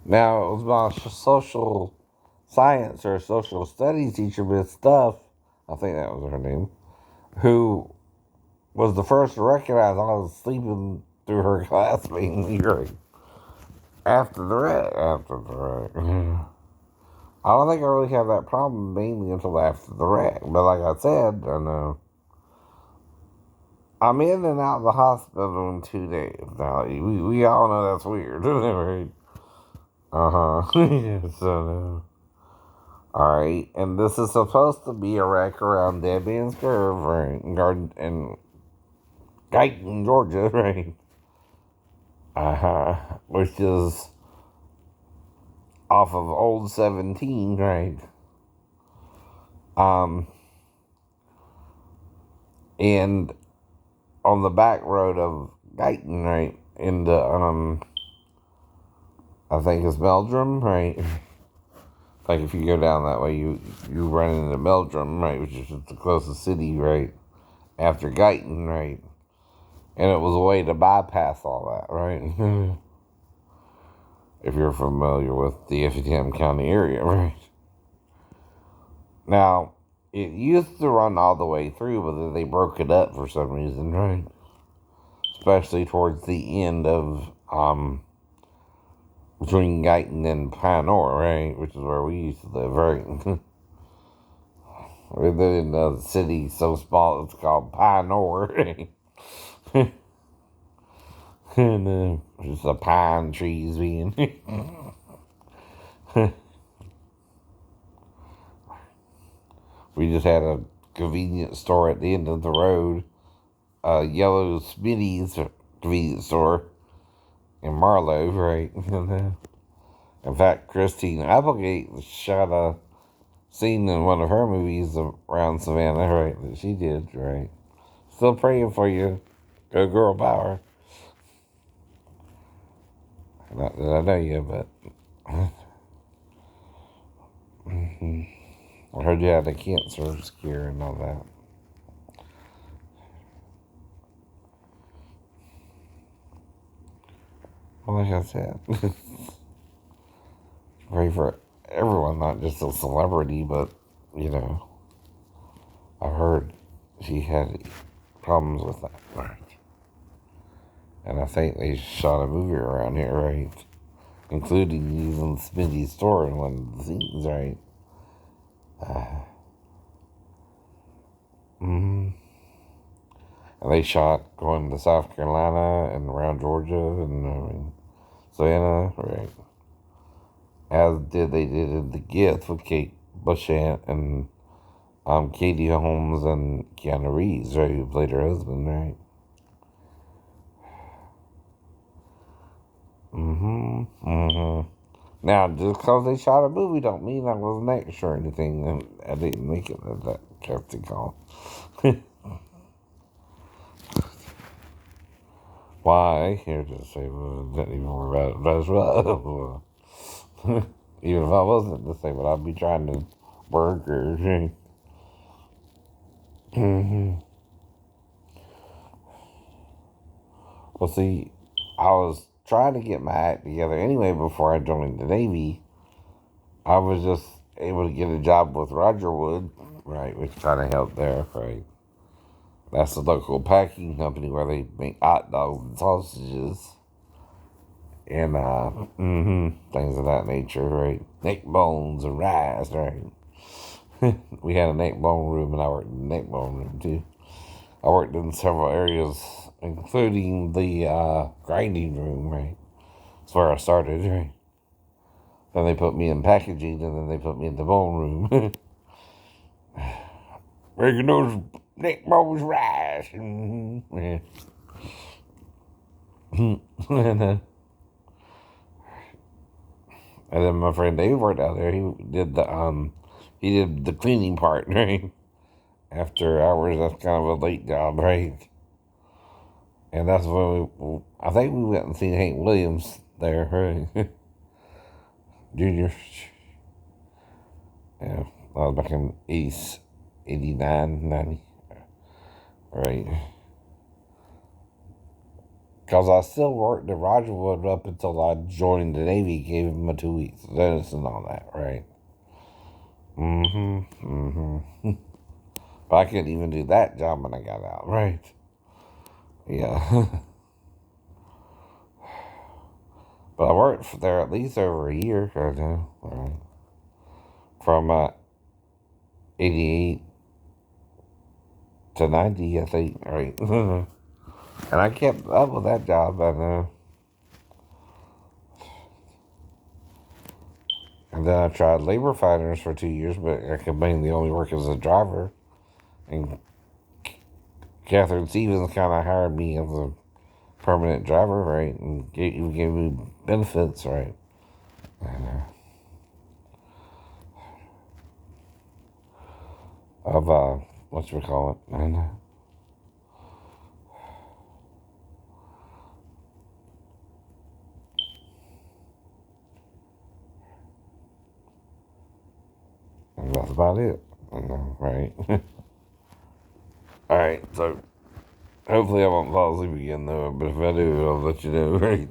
Now, it was my social science or social studies teacher, Miss Stuff, I think that was her name, who was the first to recognize I was sleeping through her class mainly right after the wreck. After the wreck. I don't think I really have that problem mainly until after the wreck. But like I said, I know I'm in and out of the hospital in 2 days. Now, we all know that's weird, right? Uh huh. Yes, I know. Alright, and this is supposed to be a wreck around Dead Man's Curve, right? In Guyton, Georgia, right? Uh huh. Which is off of Old 17, right? Um, and on the back road of Guyton, right? In the, I think it's Meldrum, right? Like if you go down that way, you run into Meldrum, right? Which is the closest city, right? After Guyton, right? And it was a way to bypass all that, right? If you're familiar with the Effingham County area, right? Now, it used to run all the way through, but then they broke it up for some reason, right? Especially towards the end of, between Guyton and Pinor, right? Which is where we used to live, right? We live in a city so small it's called Pinor, right? And just the pine trees being. We just had a convenience store at the end of the road, a yellow Smitty's convenience store in Marlow, right? In fact, Christine Applegate shot a scene in one of her movies around Savannah, right? That she did, right? Still praying for you. Go girl power. Not that I know you, but I heard you had a cancer scare and all that. Well, like I said, pray for everyone, not just a celebrity, but, you know, I heard she had problems with that, right? And I think they shot a movie around here, right? Including using Smitty's store in one of the scenes, right? Mm-hmm. And they shot going to South Carolina and around Georgia and Savannah, right? As they did in The Gift with Kate Bushant and Katie Holmes and Keanu Reeves, right? Who played her husband, right? Mm-hmm. Mm-hmm. Now, just because they shot a movie don't mean I was an extra or anything, and I didn't make it at that casting call. Why? Here to say, well, didn't even worry about it. That's well. Even if I wasn't to say, but I'd be trying to work or. Well, see, I was trying to get my act together anyway before I joined the Navy. I was just able to get a job with Roger Wood, right, which kind of helped there, right? That's the local packing company where they make hot dogs and sausages and things of that nature, right? Neck bones and rice, right? We had a neck bone room, and I worked in the neck bone room too. I worked in several areas, including the grinding room, right? That's where I started, right? Then they put me in packaging, and then they put me in the bone room. Making those neck bones rise. Mm-hmm. Yeah. And then my friend Dave worked out there. He did the cleaning part, right? After hours, that's kind of a late job, right? And that's when I think we went and seen Hank Williams there, right? Junior. Yeah, I was back in 89, 90, right? Because I still worked at Rogerwood up until I joined the Navy, gave him a 2 weeks notice and all that, right? But I couldn't even do that job when I got out, right? Yeah. But I worked there at least over a year, I know, right? From 88 to 90, I think, right? And I kept up with that job, I know. And then I tried labor fighters for 2 years, but I could mainly only work as a driver. And Catherine Stevens kind of hired me as a permanent driver, right? And gave me benefits, right? And, of, what you call it? And that's about it, right? All right, so hopefully I won't fall asleep again, though. But if I do, I'll let you know, right?